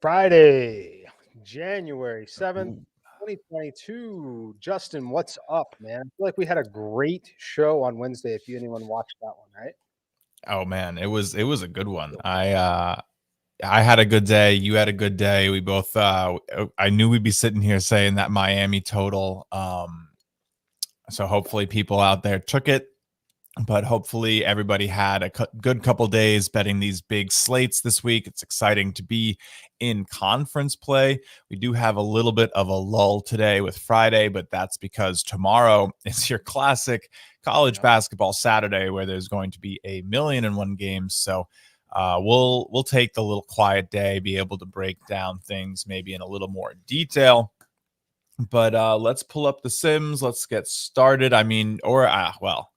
Friday, January 7th, 2022. Justin, what's up, man? I feel like we had a great show on Wednesday if anyone watched that one, right? Oh man, it was a good one. I had a good day, you had a good day. We both I knew we'd be sitting here saying that Miami total. So hopefully people out there took it, but hopefully everybody had a good couple days betting these big slates this week. It's exciting to be in conference play. We do have a little bit of a lull today with Friday, but that's because tomorrow is your classic college basketball Saturday where there's going to be 1,000,001 games. So we'll take the little quiet day, be able to break down things maybe in a little more detail. But let's pull up the Sims. Let's get started. I mean, well,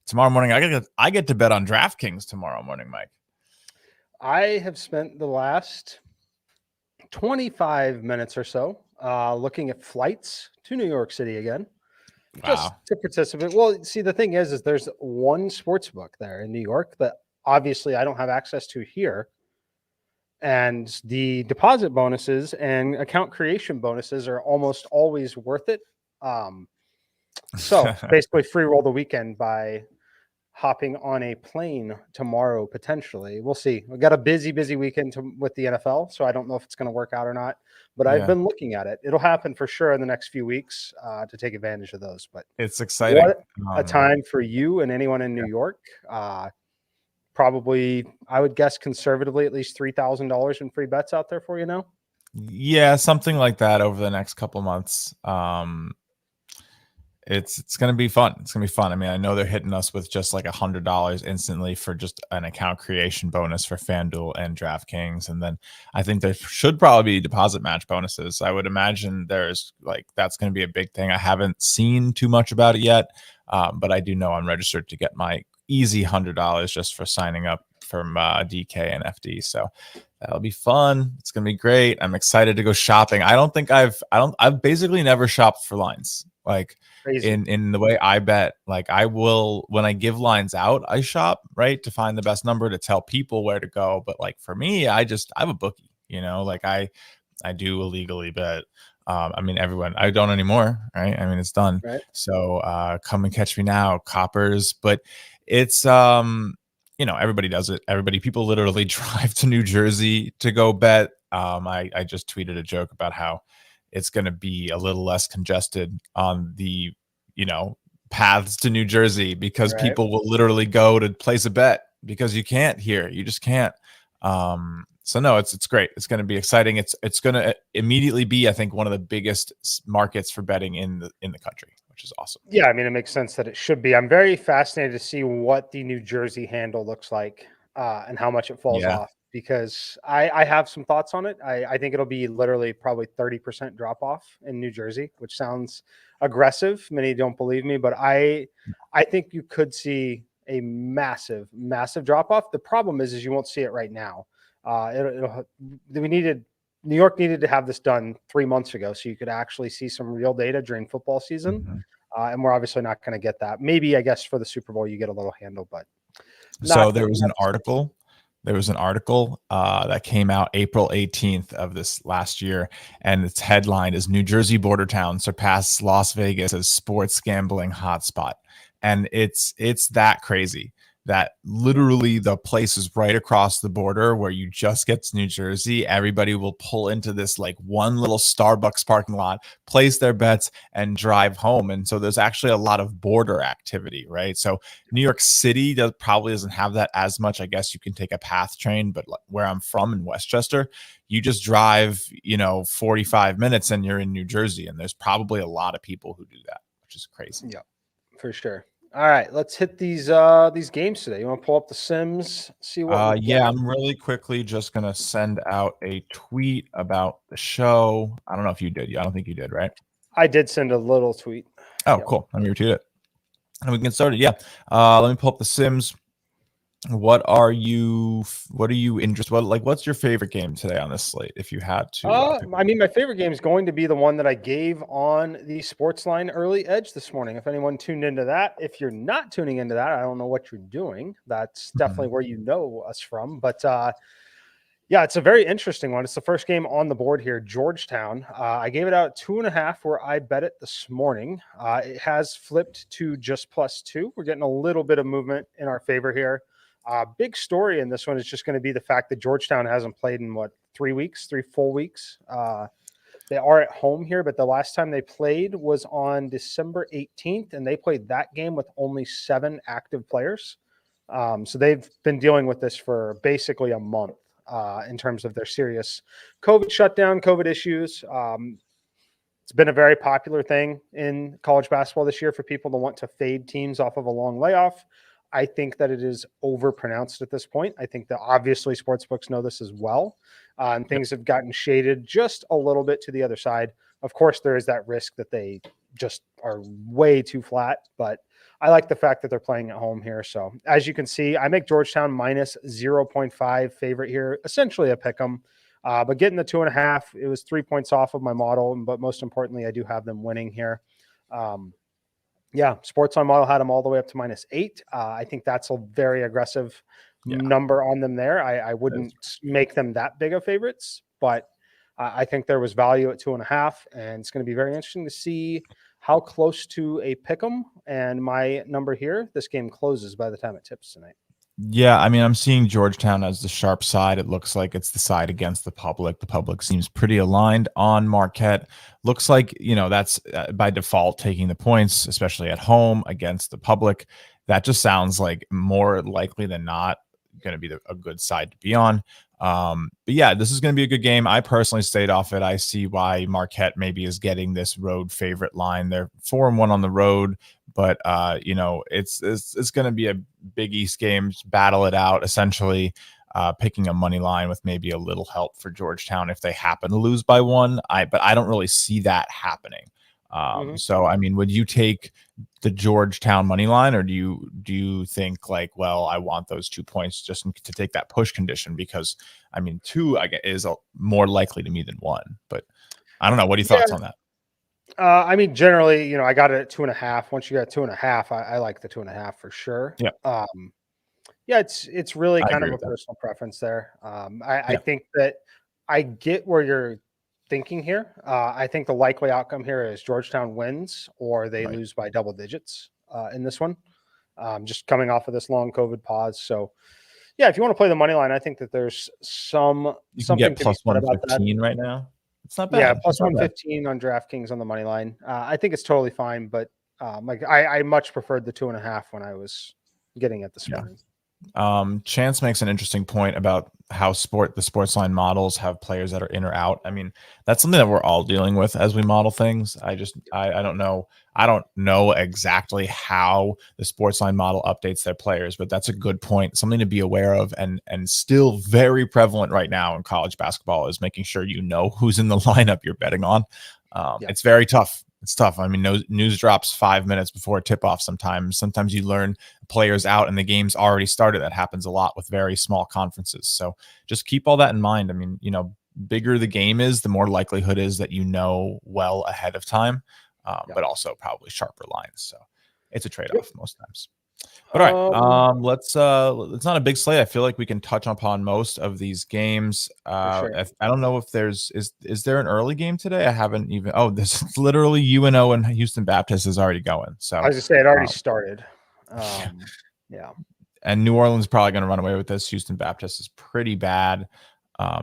tomorrow morning, I get to bet on DraftKings tomorrow morning, Mike. I have spent the last 25 minutes or so looking at flights to New York City again, just to participate. Well, see, the thing is there's one sports book there in New York that obviously I don't have access to here. And the deposit bonuses and account creation bonuses are almost always worth it. So basically free roll the weekend by hopping on a plane tomorrow, potentially. We'll see. We've got a busy weekend with the NFL, so I don't know if it's going to work out or not, but I've been looking at it. It'll happen for sure in the next few weeks to take advantage of those. But it's exciting. What a time for you and anyone in New York. Probably, I would guess conservatively, at least $3,000 in free bets out there for you now. Yeah, something like that over the next couple months. It's going to be fun. It's going to be fun. I mean, I know they're hitting us with just like $100 instantly for just an account creation bonus for FanDuel and DraftKings. And then I think there should probably be deposit match bonuses. I would imagine that's going to be a big thing. I haven't seen too much about it yet, but I do know I'm registered to get my easy $100 just for signing up from DK and FD. So that'll be fun. It's going to be great. I'm excited to go shopping. I've basically never shopped for lines. Like crazy. In the way I bet, like I will, when I give lines out, I shop, right, to find the best number to tell people where to go. But like for me, I have a bookie, like I do illegally bet. I mean, everyone, I don't anymore, right? I mean, it's done. Right. So come and catch me now, coppers. But it's, everybody does it. People literally drive to New Jersey to go bet. I just tweeted a joke about how it's going to be a little less congested on the, paths to New Jersey because people will literally go to place a bet because you can't here. You just can't. So no, it's great. It's going to be exciting. It's going to immediately be, I think, one of the biggest markets for betting in the country, which is awesome. Yeah, I mean, it makes sense that it should be. I'm very fascinated to see what the New Jersey handle looks like and how much it falls off, because I have some thoughts on it. I think it'll be literally probably 30% drop off in New Jersey, which sounds aggressive. Many don't believe me, but I think you could see a massive drop off. The problem is you won't see it right now. New York needed to have this done 3 months ago so you could actually see some real data during football season. Mm-hmm. And we're obviously not going to get that. Maybe, I guess, for the Super Bowl, you get a little handle, but so there was an article. There was an article that came out April 18th of this last year, and its headline is "New Jersey border town surpassed Las Vegas as sports gambling hotspot." And it's that crazy that literally the place is right across the border where you just get to New Jersey. Everybody will pull into this like one little Starbucks parking lot, place their bets, and drive home. And so there's actually a lot of border activity, right? So New York City probably doesn't have that as much. I guess you can take a PATH train, but where I'm from in Westchester, you just drive, 45 minutes and you're in New Jersey. And there's probably a lot of people who do that, which is crazy. Yeah, for sure. All right, let's hit these games today. You want to pull up the Sims, see what we Yeah, got? I'm really quickly just gonna send out a tweet about the show. I don't know if you did. I don't think you did, right? I did send a little tweet. Oh, Yep. cool. Let me retweet it. And we can get started. Yeah. Let me pull up the Sims. What are you interested? What's your favorite game today on this slate? If you had to, I mean, my favorite game is going to be the one that I gave on the Sportsline Early Edge this morning. If anyone tuned into that, if you're not tuning into that, I don't know what you're doing. That's definitely where you know us from. But yeah, it's a very interesting one. It's the first game on the board here, Georgetown. I gave it out 2.5 where I bet it this morning. It has flipped to just +2. We're getting a little bit of movement in our favor here. Big story in this one is just going to be the fact that Georgetown hasn't played in 3 full weeks. They are at home here, but the last time they played was on December 18th, and they played that game with only 7 active players. So they've been dealing with this for basically a month in terms of their serious COVID shutdown, COVID issues. It's been a very popular thing in college basketball this year for people to want to fade teams off of a long layoff. I think that it is overpronounced at this point. I think that obviously sportsbooks know this as well. And things have gotten shaded just a little bit to the other side. Of course, there is that risk that they just are way too flat, but I like the fact that they're playing at home here. So as you can see, I make Georgetown minus 0.5 favorite here, essentially a pick 'em. But getting the 2.5, it was 3 points off of my model. But most importantly, I do have them winning here. Yeah, Sports on model had them all the way up to -8. I think that's a very aggressive number on them there. I wouldn't make them that big of favorites, but I think there was value at 2.5, and it's going to be very interesting to see how close to a pick 'em. And my number here, this game closes by the time it tips tonight. Yeah, I mean, I'm seeing Georgetown as the sharp side. It looks like it's the side against the public. The public seems pretty aligned on Marquette. Looks like, that's by default taking the points, especially at home against the public. That just sounds like more likely than not going to be a good side to be on. But yeah, this is going to be a good game. I personally stayed off it. I see why Marquette maybe is getting this road favorite line. They're 4-1 on the road, but it's going to be a Big East game. Battle it out, essentially. Picking a money line with maybe a little help for Georgetown if they happen to lose by 1. But I don't really see that happening. So I mean, would you take the Georgetown money line, or do you think like, well, I want those 2 points just to take that push condition? Because I mean, 2 is more likely to me than 1. But I don't know. What are your thoughts on that? I mean, generally, I got it at 2.5. Once you got 2.5, I like the 2.5 for sure. Yeah. Yeah, it's really kind of a with that. personal preference there. I think that I get where you're thinking here. I think the likely outcome here is Georgetown wins or they lose by double digits in this one, just coming off of this long COVID pause. So, yeah, if you want to play the money line, I think that there's something can get to be plus said about that. 115 right now. It's not bad. Yeah, plus 115 on DraftKings on the money line. I think it's totally fine, but I much preferred the 2.5 when I was getting it this morning. Chance makes an interesting point about how the sports line models have players that are in or out. I mean, that's something that we're all dealing with as we model things. I don't know. I don't know exactly how the sports line model updates their players, but that's a good point. Something to be aware of, and still very prevalent right now in college basketball is making sure you know who's in the lineup you're betting on. It's very tough. It's tough. I mean, news drops 5 minutes before tip off sometimes. Sometimes you learn players out and the game's already started. That happens a lot with very small conferences. So just keep all that in mind. I mean, bigger the game is, the more likelihood is that well ahead of time, but also probably sharper lines. So it's a trade-off most times. But all right, let's it's not a big slate. I feel like we can touch upon most of these games. Sure. I don't know if is there an early game today? I haven't even. Oh, this is literally UNO and Houston Baptist is already going. So I was just saying it already started. Yeah. And New Orleans is probably going to run away with this. Houston Baptist is pretty bad.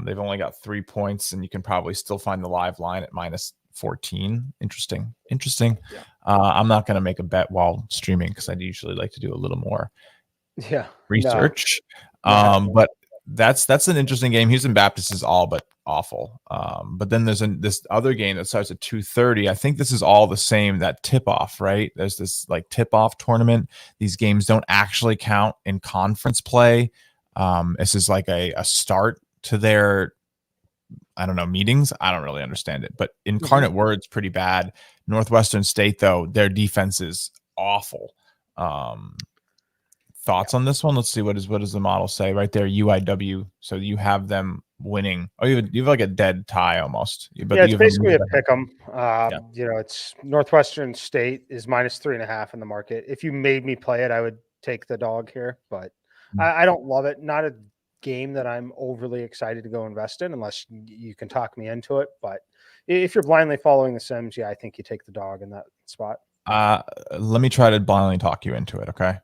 They've only got 3 points, and you can probably still find the live line at -14. Interesting. Yeah. I'm not going to make a bet while streaming because I usually like to do a little more research. No. But that's an interesting game. Houston Baptist is all but awful. But then there's this other game that starts at 2:30. I think this is all the same. That tip off, right? There's this like tip off tournament. These games don't actually count in conference play. This is like a start to their, I don't know, meetings. I don't really understand it, but Incarnate Word's pretty bad. Northwestern State, though, their defense is awful. Thoughts on this one? Let's see, what does the model say right there? UIW. So you have them winning. Oh, you have like a dead tie almost. But it's basically a pick 'em. It's Northwestern State is -3.5 in the market. If you made me play it, I would take the dog here, but I don't love it. Not a game that I'm overly excited to go invest in unless you can talk me into it. But if you're blindly following the Sims, yeah, I think you take the dog in that spot. Let me try to blindly talk you into it. Okay.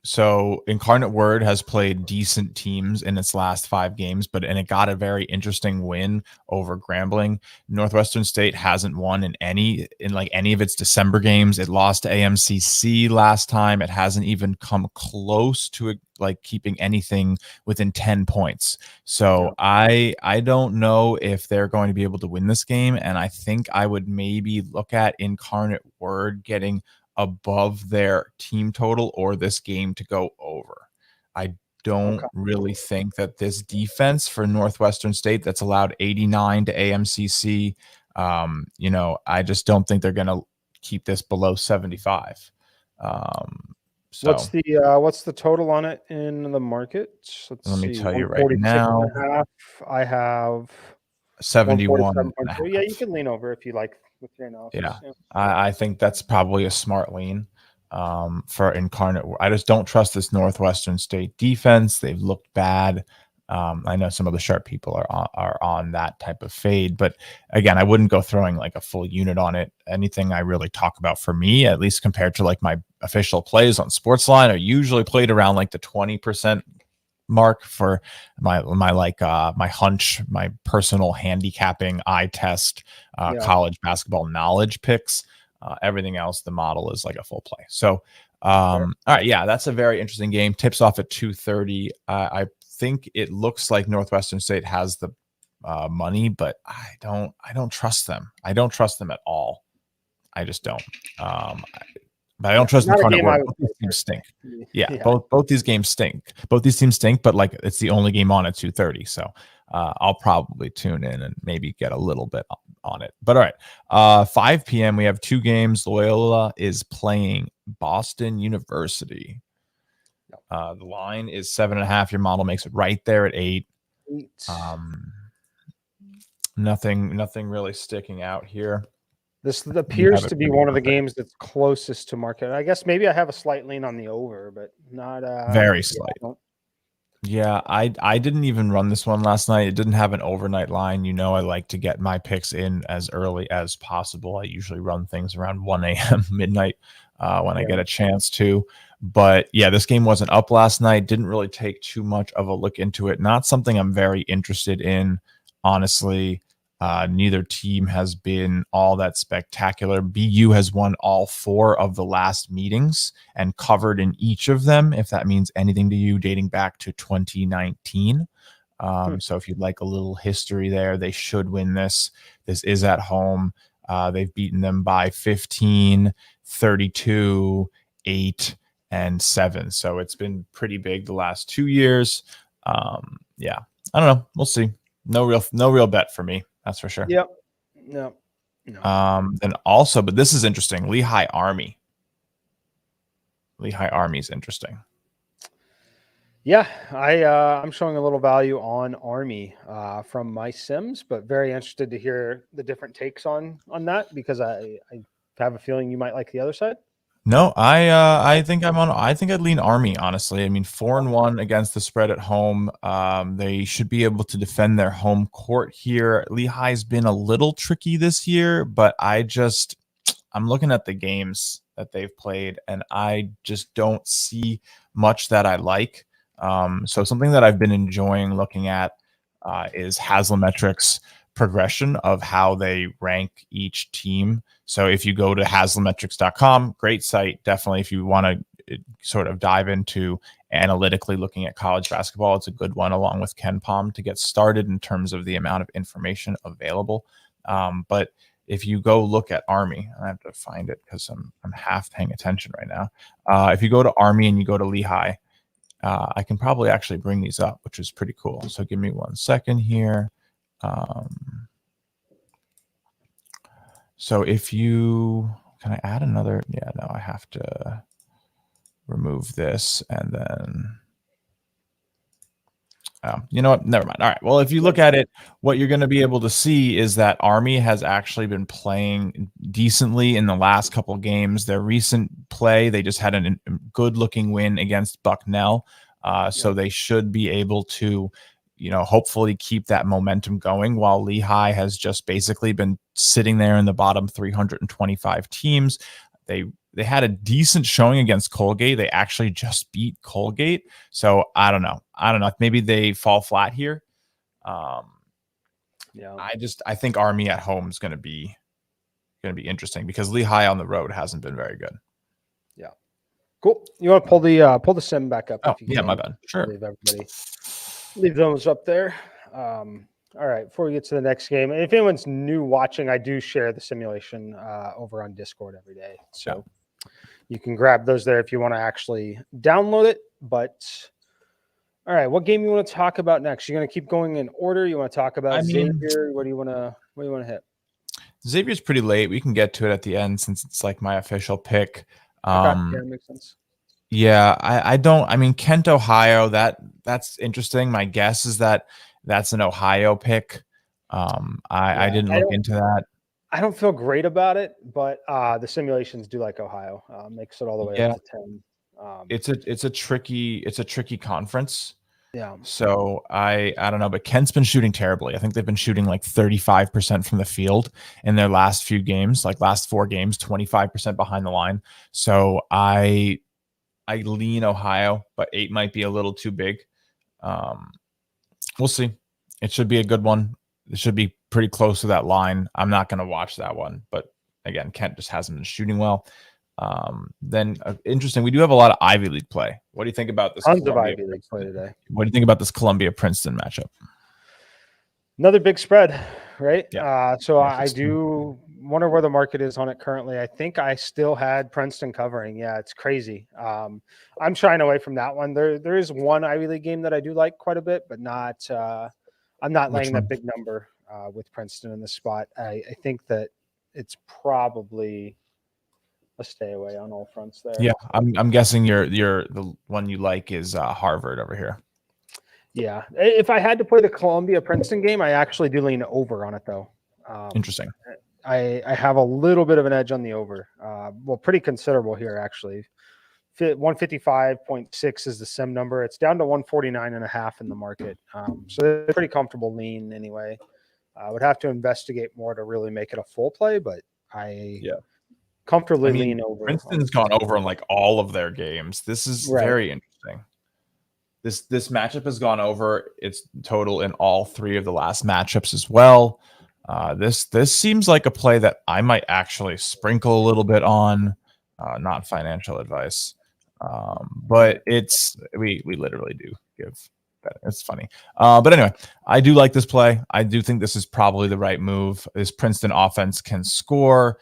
So Incarnate Word has played decent teams in its last 5 games, and it got a very interesting win over Grambling. Northwestern State hasn't won in any of its December games. It lost to AMCC last time. It hasn't even come close to keeping anything within 10 points. So I don't know if they're going to be able to win this game. And I think I would maybe look at Incarnate Word getting above their team total or this game to go over. I don't really think that this defense for Northwestern State that's allowed 89 to AMCC, I just don't think they're going to keep this below 75. So what's the total on it in the market? Let me tell you right now. I have 71. Yeah, you can lean over if you like with your analysis. Yeah. I think that's probably a smart lean for Incarnate. I just don't trust this Northwestern State defense. They've looked bad. I know some of the sharp people are on that type of fade, but again, I wouldn't go throwing like a full unit on it. Anything I really talk about for me, at least compared to like my official plays on Sportsline, are usually played around like the 20% mark for my hunch, my personal handicapping eye test, college basketball knowledge picks. Everything else, the model is like a full play. So, all right, yeah, that's a very interesting game. Tips off at 2:30. I think it looks like Northwestern State has the money, but I don't trust them. I don't trust them at all. I just don't. But I don't trust Incarnate Word. Both these teams stink. Yeah. Both these games stink. Both these teams stink, but like it's the only game on at 2:30. So I'll probably tune in and maybe get a little bit on it. But all right. 5 p.m. we have 2 games. Loyola is playing Boston University. The line is 7.5. Your model makes it right there at 8. Nothing really sticking out here. This appears to be one of the games that's closest to market. I guess maybe I have a slight lean on the over, but not very slight. Yeah, I didn't even run this one last night. It didn't have an overnight line. I like to get my picks in as early as possible. I usually run things around 1 a.m. midnight when I get a chance to. But yeah, this game wasn't up last night. Didn't really take too much of a look into it. Not something I'm very interested in, honestly. Neither team has been all that spectacular. BU has won all 4 of the last meetings and covered in each of them, if that means anything to you, dating back to 2019. So if you'd like a little history there, they should win this. This is at home. They've beaten them by 15, 32, 8, and 7. So it's been pretty big the last 2 years. Yeah, I don't know. We'll see. No real bet for me. That's for sure. Yep. No. And also, but this is interesting. Lehigh Army. Lehigh Army is interesting. Yeah, I'm showing a little value on Army from my Sims, but very interested to hear the different takes on that because I have a feeling you might like the other side. No, I think I'd lean Army, honestly. I mean, 4-1 against the spread at home. They should be able to defend their home court here. Lehigh's been a little tricky this year, but I'm looking at the games that they've played and I just don't see much that I like. So something that I've been enjoying looking at is Haslametrics progression of how they rank each team. So if you go to haslametrics.com, great site, definitely if you want to sort of dive into analytically looking at college basketball, it's a good one along with Ken Palm to get started in terms of the amount of information available. But if you go look at Army, I have to find it because I'm half paying attention right now. If you go to Army and you go to Lehigh, I can probably actually bring these up, which is pretty cool. So give me 1 second here. So if you, can I add another? Yeah, no, I have to remove this and then, you know what? Never mind. All right. Well, if you look at it, what you're going to be able to see is that Army has actually been playing decently in the last couple of games. Their recent play, they just had a good looking win against Bucknell. So they should be able to, hopefully keep that momentum going, while Lehigh has just basically been sitting there in the bottom 325 teams. They had a decent showing against Colgate. They actually just beat Colgate. So I don't know. Maybe they fall flat here. I think Army at home is going to be interesting because Lehigh on the road hasn't been very good. Yeah. Cool. You want to pull the sim back up? Oh, yeah, my bad. Sure. Leave those up there. All right, before we get to the next game, if anyone's new watching, I do share the simulation over on Discord every day. So you can grab those there if you want to actually download it. But all right, what game you want to talk about next? You're going to keep going in order. You want to talk about Xavier? What do you want to hit? Xavier's pretty late. We can get to it at the end since it's like my official pick. Okay. Yeah, that makes sense. Yeah, I don't. I mean, Kent, Ohio. That's interesting. My guess is that's an Ohio pick. I didn't look into that. I don't feel great about it, but the simulations do like Ohio. Makes it all the way up to 10. It's a tricky conference. Yeah. So I don't know, but Kent's been shooting terribly. I think they've been shooting like 35% from the field in their last few games, like last 4 games, 25% behind the line. So I lean Ohio, but 8 might be a little too big. We'll see. It should be a good one. It should be pretty close to that line. I'm not going to watch that one, but again, Kent just hasn't been shooting well. Then interesting. We do have a lot of Ivy League play. What do you think about this? Tons of Ivy League play today. What do you think about this Columbia Princeton matchup? Another big spread, right? Yeah. So I do wonder where the market is on it currently. I think I still had Princeton covering. Yeah, it's crazy. I'm shying away from that one. There is one Ivy League game that I do like quite a bit, but not. I'm not laying that big number with Princeton in this spot. I think that it's probably a stay away on all fronts there. Yeah, I'm guessing the one you like is Harvard over here. Yeah, if I had to play the Columbia Princeton game, I actually do lean over on it though. Interesting. I have a little bit of an edge on the over. Well, pretty considerable here actually. 155.6 is the sim number. It's down to 149.5 in the market. So pretty comfortable lean anyway. I would have to investigate more to really make it a full play, but comfortably lean over. Princeton's gone over in like all of their games. This is very interesting. This matchup has gone over its total in all 3 of the last matchups as well. This seems like a play that I might actually sprinkle a little bit on. Not financial advice, but we literally do give that. It's funny. But anyway, I do like this play. I do think this is probably the right move. This Princeton offense can score.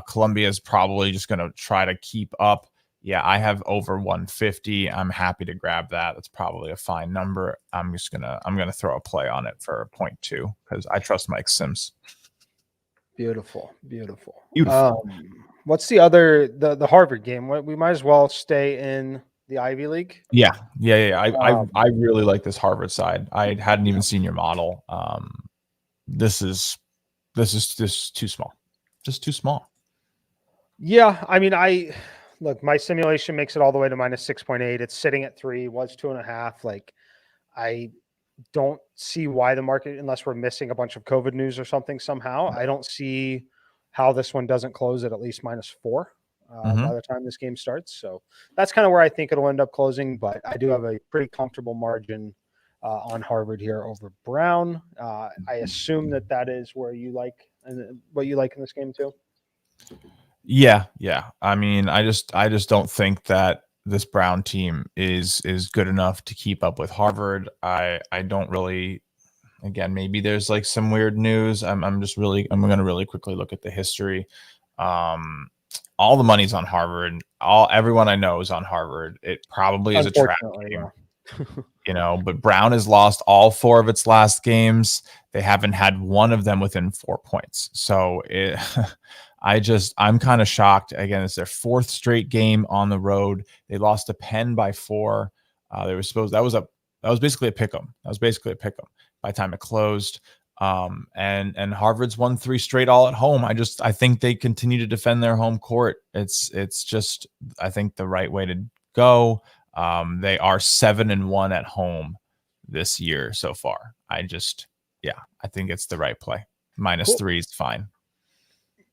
Columbia is probably just going to try to keep up. Yeah, I have over 150. I'm happy to grab that. That's probably a fine number. I'm gonna throw a play on it for 0.2 because I trust Mike Sims. Beautiful. What's the other the Harvard game? We might as well stay in the Ivy League. Yeah. I really like this Harvard side. I hadn't even seen your model. This is just too small. Just too small. Yeah, I mean, look, my simulation makes it all the way to minus 6.8. It's sitting at 3, was 2.5. Like, I don't see why the market, unless we're missing a bunch of COVID news or something somehow, I don't see how this one doesn't close at least minus 4 by the time this game starts. So that's kind of where I think it'll end up closing. But I do have a pretty comfortable margin on Harvard here over Brown. I assume that is where you like and what you like in this game too. Yeah. I mean, I just don't think that this Brown team is good enough to keep up with Harvard. I don't really. Again, maybe there's like some weird news. I'm going to really quickly look at the history. All the money's on Harvard. Everyone I know is on Harvard. It probably is a trap game. Yeah. But Brown has lost all 4 of its last games. They haven't had one of them within 4 points. So I'm kind of shocked. Again, it's their 4th straight game on the road. They lost to Penn by 4. They were supposed that was basically a pick 'em. That was basically a pick 'em by the time it closed. And Harvard's won 3 straight all at home. I think they continue to defend their home court. It's just, I think, the right way to go. They are 7-1 at home this year so far. I think it's the right play. -3 is fine.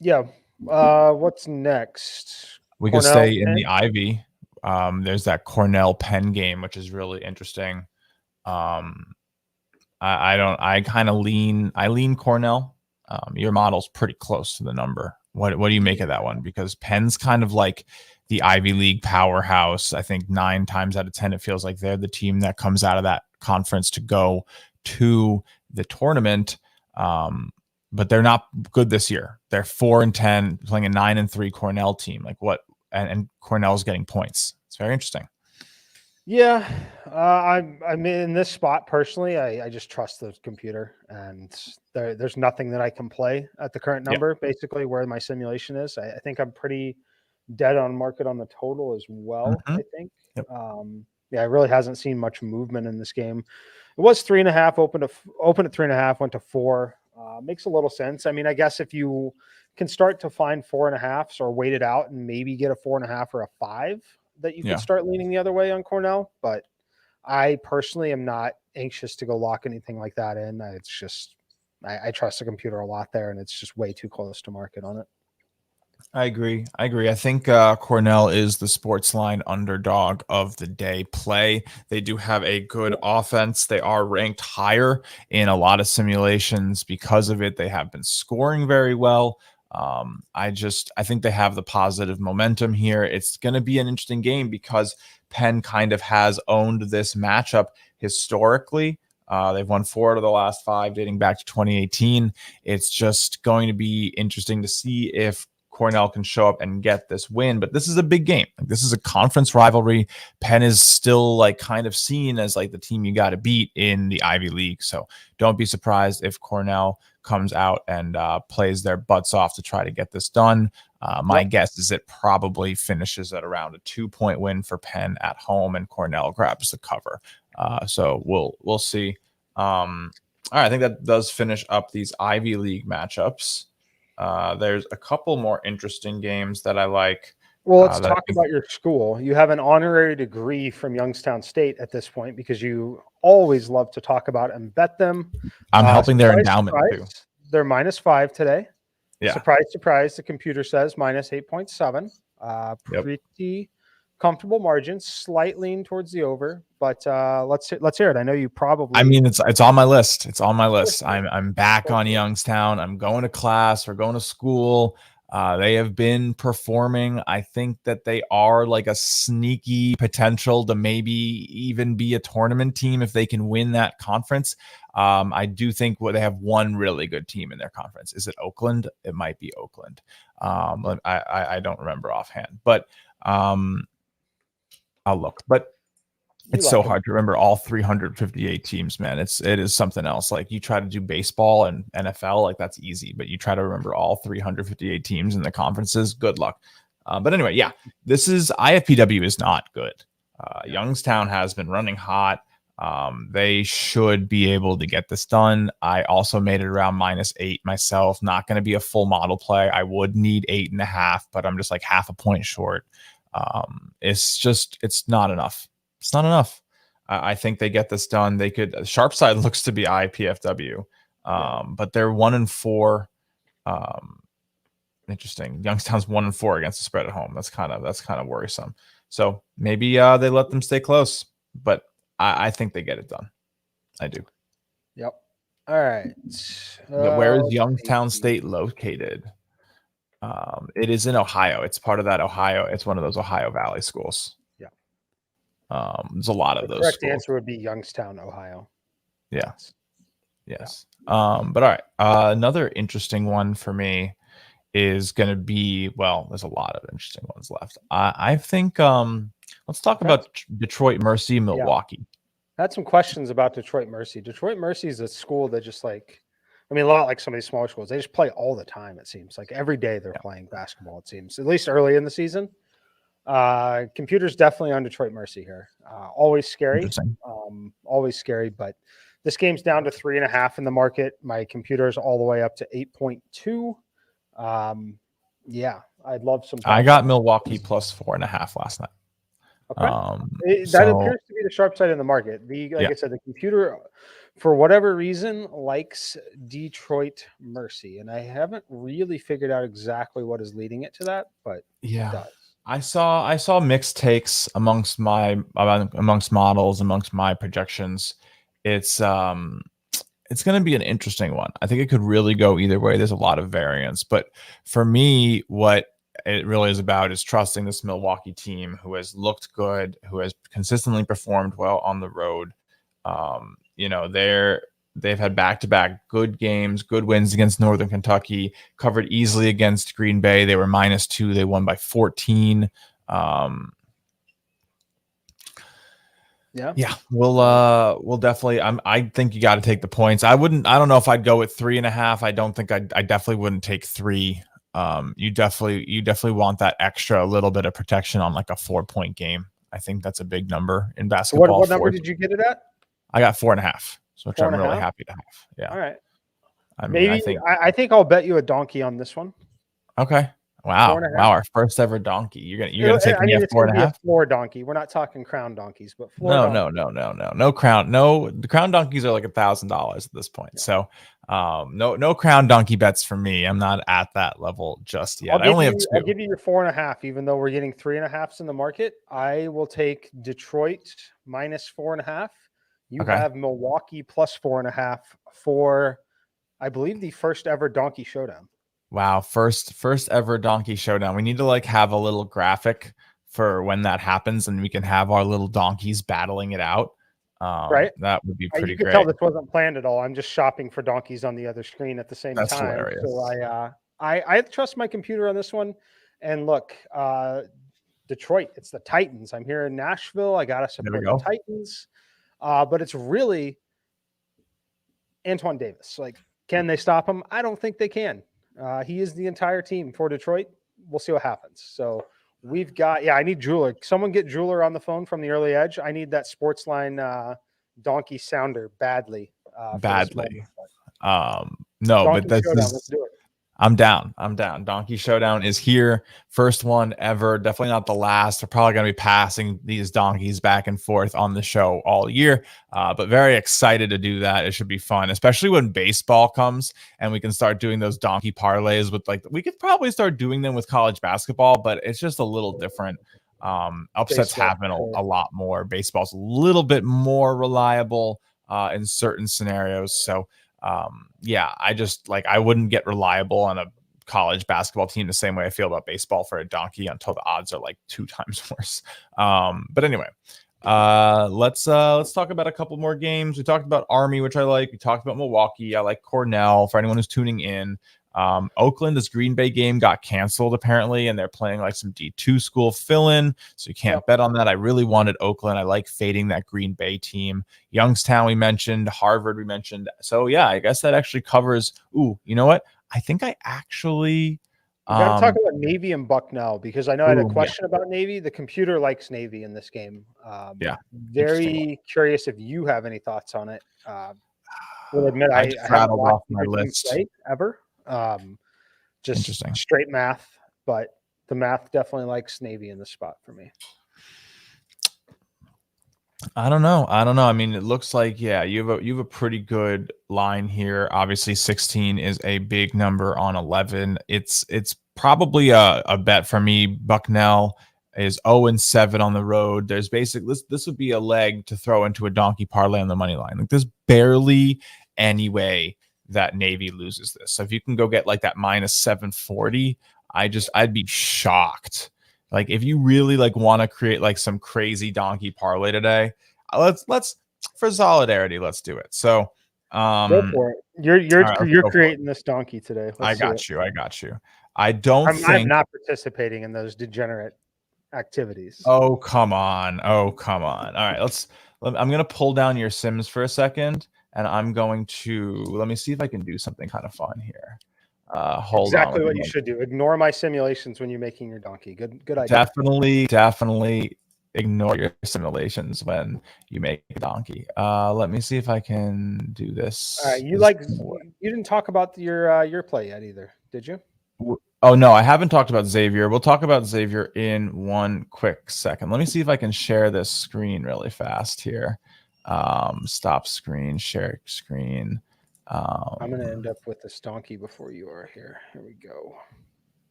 Yeah. What's next? We could stay in the Ivy. There's that Cornell Penn game, which is really interesting. I kind of lean Cornell. Your model's pretty close to the number. What do you make of that one? Because Penn's kind of like the Ivy League powerhouse. I think 9 times out of 10, it feels like they're the team that comes out of that conference to go to the tournament. But they're not good this year. They're 4-10, playing a 9-3 Cornell team. Like what? And Cornell's getting points. It's very interesting. Yeah, I'm in this spot personally. I just trust the computer, and there's nothing that I can play at the current number. Basically, where my simulation is, I think I'm pretty dead on market on the total as well. I think. Yep. It really hasn't seen much movement in this game. It was 3.5, opened at 3.5, went to 4. Makes a little sense. I mean, I guess if you can start to find 4.5s or wait it out and maybe get a 4.5 or a 5, that you can start leaning the other way on Cornell. But I personally am not anxious to go lock anything like that in. It's just, I trust the computer a lot there, and it's just way too close to market on it. I agree. I think Cornell is the sports line underdog of the day play. They do have a good offense. They are ranked higher in a lot of simulations because of it. They have been scoring very well. I think they have the positive momentum here. It's going to be an interesting game because Penn kind of has owned this matchup historically. They've won 4 out of the last 5 dating back to 2018. It's just going to be interesting to see if Cornell can show up and get this win, but this is a big game. This is a conference rivalry. Penn is still like kind of seen as like the team you got to beat in the Ivy League. So don't be surprised if Cornell comes out and plays their butts off to try to get this done. My guess is it probably finishes at around a 2-point win for Penn at home, and Cornell grabs the cover. So we'll see. All right, I think that does finish up these Ivy League matchups. There's a couple more interesting games that I like. Well, let's talk about your school. You have an honorary degree from Youngstown State at this point because you always love to talk about and bet them. I'm helping their endowment too. They're -5 today. Yeah. Surprise, surprise. The computer says -8.7. Pretty comfortable margins, slight lean towards the over, but let's hear it. I know you probably. I mean, it's on my list. It's on my list. I'm back on Youngstown. I'm going to class. We're going to school. They have been performing. I think that they are like a sneaky potential to maybe even be a tournament team if they can win that conference. I do think they have one really good team in their conference. Is it Oakland? It might be Oakland. I don't remember offhand, but I'll look. But it's so hard to remember all 358 teams, man. It is something else. Like you try to do baseball and NFL, like that's easy, but you try to remember all 358 teams in the conferences. Good luck. But anyway, yeah, IFPW is not good. Youngstown has been running hot. They should be able to get this done. I also made it around -8 myself. Not going to be a full model play. I would need 8.5, but I'm just like half a point short. It's not enough. It's not enough. I think they get this done. They could. Sharp side looks to be IPFW, but they're 1-4. Interesting. Youngstown's 1-4 against the spread at home. That's kind of worrisome. So maybe they let them stay close, but I think they get it done. I do. Yep. All right. Where is Youngstown State located? It is in Ohio. It's part of that Ohio. It's one of those Ohio Valley schools. Yeah. There's a lot of The those correct schools. answer would be Youngstown, Ohio. Yeah. Yes. Yeah. But all right. Another interesting one for me is going to be, well, there's a lot of interesting ones left. I think let's talk about Detroit Mercy, Milwaukee. Yeah. I had some questions about Detroit Mercy. Detroit Mercy is a school that just like, I mean, a lot like some of these smaller schools, they just play all the time. It seems like every day they're playing basketball. It seems, at least early in the season. Computer's definitely on Detroit Mercy here. Always scary. Always scary, but this game's down to 3.5 in the market. My computer's all the way up to 8.2. Yeah, I'd love some. I got Milwaukee plus 4.5 last night. Okay. That appears to be the sharp side in the market. Like I said, the computer, for whatever reason, likes Detroit Mercy, and I haven't really figured out exactly what is leading it to that, but it does. I saw mixed takes amongst models, amongst my projections. It's going to be an interesting one. I think it could really go either way. There's a lot of variance, but for me, what it really is about is trusting this Milwaukee team who has looked good, who has consistently performed well on the road. They've had back-to-back good games, good wins against Northern Kentucky, covered easily against Green Bay. They were -2. They won by 14. We'll definitely. I think you got to take the points. I don't know if I'd go with 3.5. I don't think I definitely wouldn't take 3. You definitely want that extra little bit of protection on like a 4-point game. I think that's a big number in basketball. So what number did you get it at? I got 4.5, which I'm really happy to have. Yeah. All right. I think I'll bet you a donkey on this one. Okay. Wow. Our first ever donkey. You're gonna take me at 4.5? Floor donkey. We're not talking crown donkeys, but floor no crown. No, the crown donkeys are like $1,000 at this point. Yeah. So no crown donkey bets for me. I'm not at that level just yet. I only have 2. I'll give you your 4.5, even though we're getting 3.5s in the market. I will take Detroit -4.5. You have Milwaukee plus 4.5 for, I believe, the first ever donkey showdown. Wow, first ever donkey showdown. We need to have a little graphic for when that happens, and we can have our little donkeys battling it out. Right, that would be pretty you can great. Tell this wasn't planned at all. I'm just shopping for donkeys on the other screen at the same time. Hilarious. So I trust my computer on this one. And look, Detroit, it's the Titans. I'm here in Nashville. I gotta support the Titans. But it's really Antoine Davis. Like, can they stop him? I don't think they can. He is the entire team for Detroit. We'll see what happens. So we've got, I need Jeweler. Someone get Jeweler on the phone from the early edge. I need that sports line donkey sounder badly. Badly. No, but let's do it. I'm down. Donkey Showdown is here. First one ever. Definitely not the last. We're probably going to be passing these donkeys back and forth on the show all year. But very excited to do that. It should be fun, especially when baseball comes and we can start doing those donkey parlays with we could probably start doing them with college basketball, but it's just a little different. Upsets happen a lot more. Baseball's a little bit more reliable in certain scenarios. So I wouldn't get reliable on a college basketball team the same way I feel about baseball for a donkey until the odds are 2 times worse. But anyway, let's talk about a couple more games. We talked about Army, which I like. We talked about Milwaukee. I like Cornell for anyone who's tuning in. Oakland, this Green Bay game got canceled apparently, and they're playing some D2 school fill-in, so you can't bet on that. I really wanted Oakland. I like fading that Green Bay team. Youngstown we mentioned, Harvard we mentioned. So I guess that actually covers. Ooh, you know what? I think I actually we got to talk about Navy and Bucknell, because I know I had a question about Navy. The computer likes Navy in this game. Very curious if you have any thoughts on it. Will admit I rattled off my list ever. Just straight math, but the math definitely likes Navy in the spot for me. I don't know. I mean, it looks like you have a pretty good line here. Obviously 16 is a big number on 11. It's probably a bet for me. Bucknell is 0-7 on the road. There's basically this would be a leg to throw into a donkey parlay on the money line. There's barely any way that Navy loses this. So if you can go get that -740, I'd be shocked. Like if you really like want to create like some crazy donkey parlay today, let's for solidarity, let's do it. So Go for it. all right, let's You're go for it. creating this donkey today. Let's see it. I got you. I don't I'm think. not participating in those degenerate activities. Oh, come on. Oh, come on. All right, I'm going to pull down your Sims for a second, and I'm going to, let me see if I can do something kind of fun here. Hold exactly on. What you should do. Ignore my simulations when you're making your donkey. Good idea. Definitely ignore your simulations when you make a donkey. Let me see if I can do this. All right, you didn't talk about your play yet either, did you? Oh no, I haven't talked about Xavier. We'll talk about Xavier in one quick second. Let me see if I can share this screen really fast here. Stop screen, share screen. I'm going to end up with this donkey before you are here. Here we go.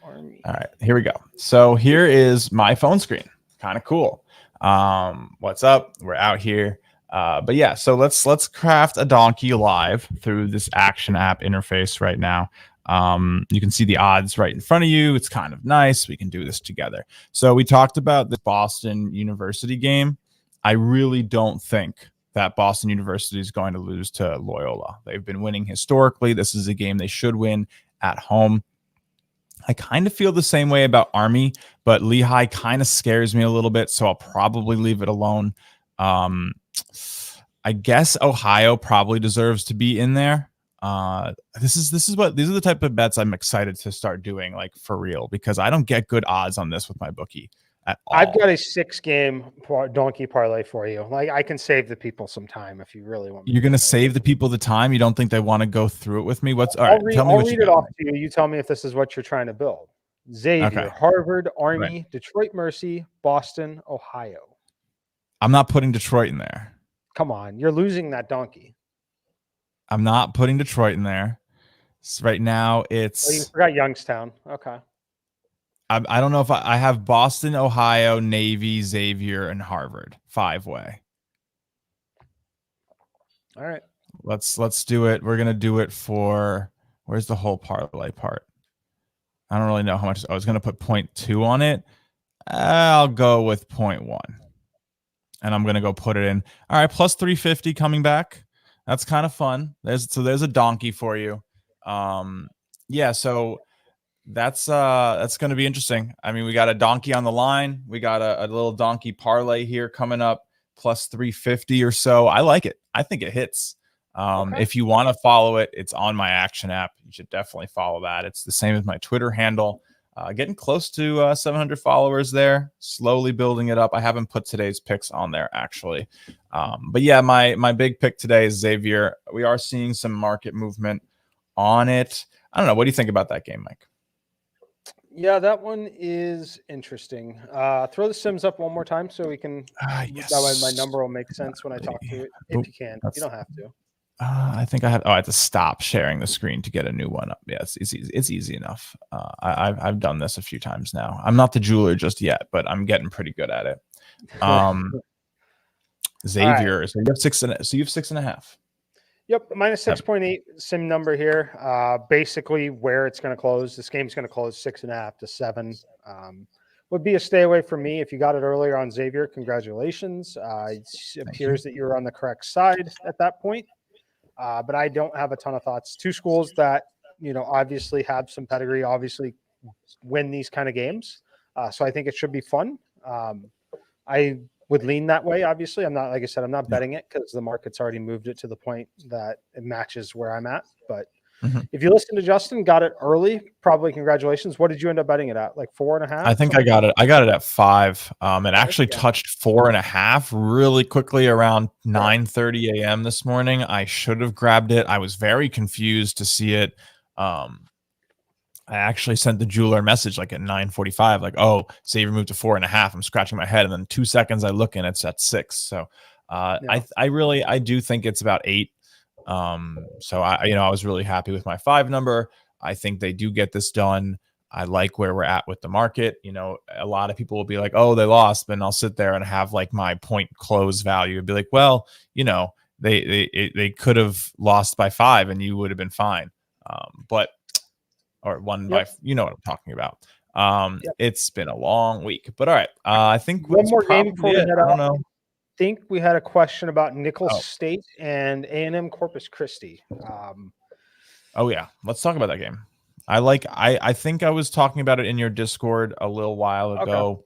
Army. All right, here we go. So here is my phone screen. Kind of cool. What's up? We're out here. But yeah, so let's craft a donkey live through this action app interface right now. You can see the odds right in front of you. It's kind of nice. We can do this together. So we talked about the Boston University game. I really don't think that Boston University is going to lose to Loyola. They've been winning historically. This is a game they should win at home. I kind of feel the same way about Army, but Lehigh kind of scares me a little bit, so I'll probably leave it alone. I guess Ohio probably deserves to be in there. These are the type of bets I'm excited to start doing, like for real, because I don't get good odds on this with my bookie at all. I've got a 6-game donkey parlay for you. Like I can save the people some time if you really want. You're gonna save the people the time. You don't think they want to go through it with me? What's all right? Tell me I'll what read you it got. off to you. You tell me if this is what you're trying to build. Xavier, Okay. Harvard, Army, Right. Detroit Mercy, Boston, Ohio. I'm not putting Detroit in there. Come on, you're losing that donkey. I'm not putting Detroit in there. Right now, it's. Oh, you forgot Youngstown. Okay. I don't know if I have Boston, Ohio, Navy, Xavier, and Harvard 5-way. All right. Let's do it. We're gonna do it for. Where's the whole parlay part? I don't really know how much. I was gonna put 0.2 on it. I'll go with 0.1, and I'm gonna go put it in. All right, plus 350 coming back. That's kind of fun. There's a donkey for you. Yeah. So. That's going to be interesting. I mean, we got a donkey on the line. We got a little donkey parlay here coming up, plus 350 or so. I like it. I think it hits. Okay. If you want to follow it, it's on my action app. You should definitely follow that. It's the same as my Twitter handle. Getting close to 700 followers there. Slowly building it up. I haven't put today's picks on there actually. But yeah, my big pick today is Xavier. We are seeing some market movement on it. I don't know. What do you think about that game, Mike? Yeah, that one is interesting. Throw the Sims up one more time so we can. Yes. That way my number will make sense when I talk to it. If you can, you don't have to. I think I have. Oh, I have to stop sharing the screen to get a new one up. Yeah, it's easy. It's easy enough. I've done this a few times now. I'm not the jeweler just yet, but I'm getting pretty good at it. Xavier, right. So you have 6.5. Yep, minus 6.8 sim number here. Basically, where it's going to close. This game's going to close 6.5 to 7. Would be a stay away for me. If you got it earlier on Xavier, congratulations. It appears that you were on the correct side at that point. But I don't have a ton of thoughts. Two schools that obviously have some pedigree, obviously win these kind of games. So I think it should be fun. I would lean that way. Obviously, I'm not, like I said, I'm not betting it because the market's already moved it to the point that it matches where I'm at. But if you listen to Justin, got it early, probably congratulations. What did you end up betting it at? Like 4.5? I think I got it. I got it at 5. It actually touched 4.5 really quickly around 9:30 a.m. this morning. I should have grabbed it. I was very confused to see it. I actually sent the jeweler a message like at 9:45, like, "Oh, Xavier moved to 4.5." I'm scratching my head, and then 2 seconds I look and it's at 6. So I do think it's about 8. So I was really happy with my 5 number. I think they do get this done. I like where we're at with the market. A lot of people will be like, "Oh, they lost," but I'll sit there and have like my point close value and be like, "Well, they could have lost by 5 and you would have been fine." Or won by, what I'm talking about. Yep. It's been a long week, but all right. I think One that's more game before probably we it. head I don't out. know. I think we had a question about Nicholls Oh. State and A&M Corpus Christi. Oh yeah, let's talk about that game. I think I was talking about it in your Discord a little while ago.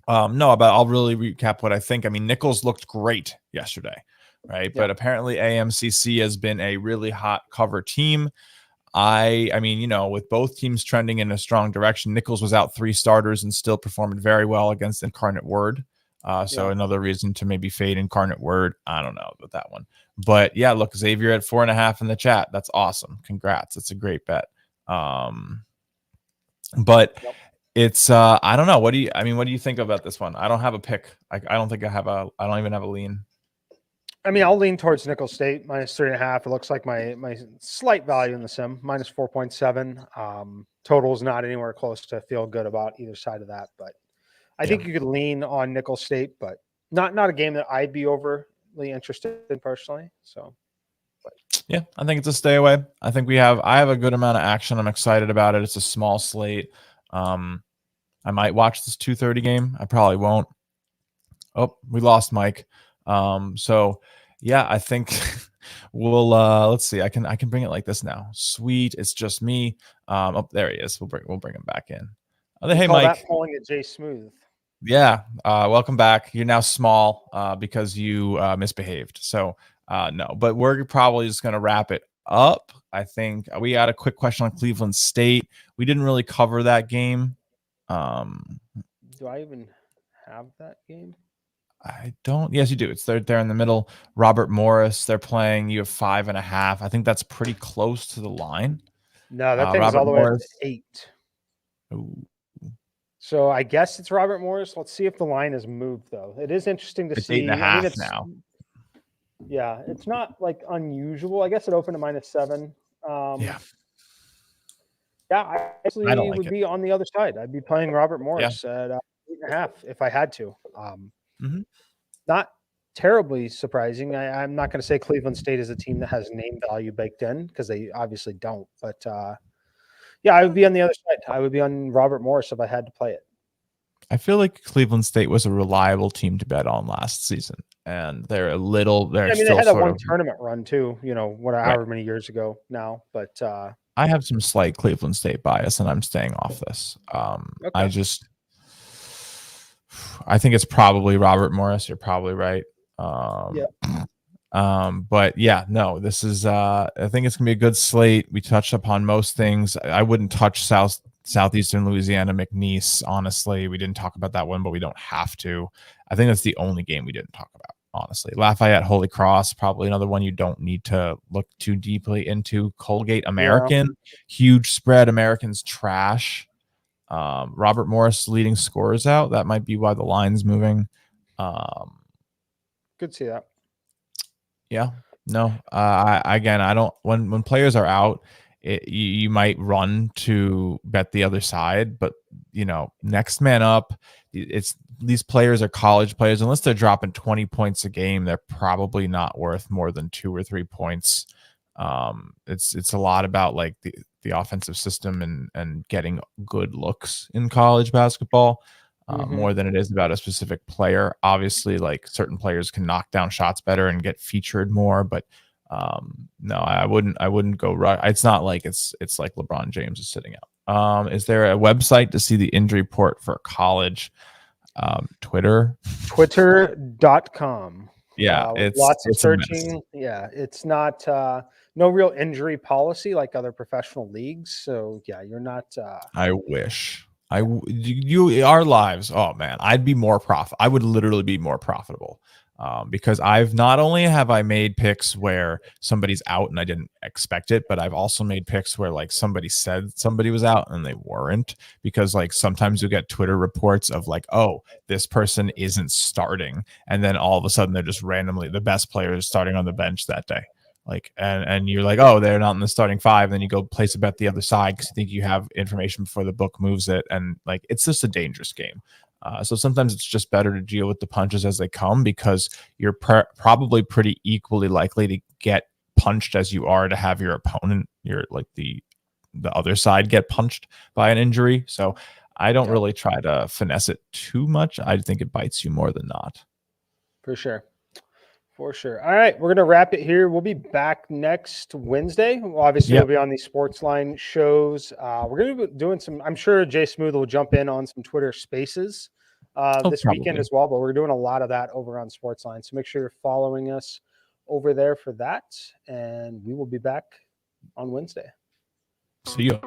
No, but I'll really recap what I think. I mean, Nicholls looked great yesterday, right? Yeah. But apparently AMCC has been a really hot cover team. I mean, you know, with both teams trending in a strong direction, Nicholls was out 3 starters and still performed very well against Incarnate Word. So another reason to maybe fade Incarnate Word. I don't know about that one. But yeah, look, Xavier at 4.5 in the chat. That's awesome. Congrats. It's a great bet. But it's I don't know. What do you think about this one? I don't have a pick. I don't even have a lean. I mean, I'll lean towards Nicholls State minus 3.5. It looks like my slight value in the sim minus 4.7. Total is not anywhere close to feel good about either side of that, but I think you could lean on Nicholls State, but not a game that I'd be overly interested in personally. So, yeah, I think it's a stay away. I think I have a good amount of action. I'm excited about it. It's a small slate. I might watch this 2:30 game. I probably won't. Oh, we lost Mike. So yeah, I think we'll let's see. I can bring it like this now. Sweet, it's just me. Oh, there he is. We'll bring him back in. Hey Mike. That pulling it Jay Smooth. Yeah, welcome back. You're now small because you misbehaved. So no, but we're probably just gonna wrap it up. I think we had a quick question on Cleveland State. We didn't really cover that game. Do I even have that game? I don't. Yes, you do. It's there in the middle. Robert Morris. They're playing. You have 5.5. I think that's pretty close to the line. No, that thing's all the way to 8. Ooh. So I guess it's Robert Morris. Let's see if the line has moved, though. It is interesting to see. 8.5 now. Yeah, it's not like unusual. I guess it opened at -7. Yeah. Yeah, I actually would be on the other side. I'd be playing Robert Morris at 8.5 if I had to. Not terribly surprising. I'm not going to say Cleveland State is a team that has name value baked in because they obviously don't. But yeah, I would be on the other side. I would be on Robert Morris if I had to play it. I feel like Cleveland State was a reliable team to bet on last season, and they're a little. They had a one tournament run too. You know, however many years ago now. But I have some slight Cleveland State bias, and I'm staying off this. Okay. I think it's probably Robert Morris. You're probably right. But yeah, no, this is I think it's gonna be a good slate. We touched upon most things. I wouldn't touch Southeastern Louisiana McNeese. Honestly, we didn't talk about that one, but we don't have to. I think that's the only game we didn't talk about. Honestly, Lafayette Holy Cross, probably another one you don't need to look too deeply into. Colgate American, huge spread. American's trash. Robert Morris leading scores out. That might be why the line's moving. Could see that. Yeah. No. I don't. When players are out, you might run to bet the other side, but you know, next man up. It's these players are college players. Unless they're dropping 20 points a game, they're probably not worth more than 2 or 3 points. It's a lot about like the offensive system and getting good looks in college basketball, more than it is about a specific player. Obviously, like certain players can knock down shots better and get featured more, but no, I wouldn't go right. It's not like it's like LeBron James is sitting out. Is there a website to see the injury report for college? Twitter.com. Yeah, it's lots of searching. Yeah, it's not no real injury policy like other professional leagues. So yeah, you're not. I wish our lives. Oh man, I'd be more I would literally be more profitable. Because I've not only have I made picks where somebody's out and I didn't expect it, but I've also made picks where like somebody said somebody was out and they weren't, because like sometimes you get Twitter reports of like, oh, this person isn't starting, and then all of a sudden they're just randomly the best player is starting on the bench that day. Like, and you're like, oh, they're not in the starting 5. And then you go place a bet the other side because you think you have information before the book moves it. And like, it's just a dangerous game. So sometimes it's just better to deal with the punches as they come, because you're probably pretty equally likely to get punched as you are to have your opponent, your like the the other side get punched by an injury. So I don't really try to finesse it too much. I think it bites you more than not. For sure. For sure. All right, we're going to wrap it here. We'll be back next Wednesday. Well, obviously, we'll be on these Sportsline shows. We're going to be doing some, I'm sure Jay Smooth will jump in on some Twitter spaces this weekend as well, but we're doing a lot of that over on Sportsline. So make sure you're following us over there for that. And we will be back on Wednesday. See you.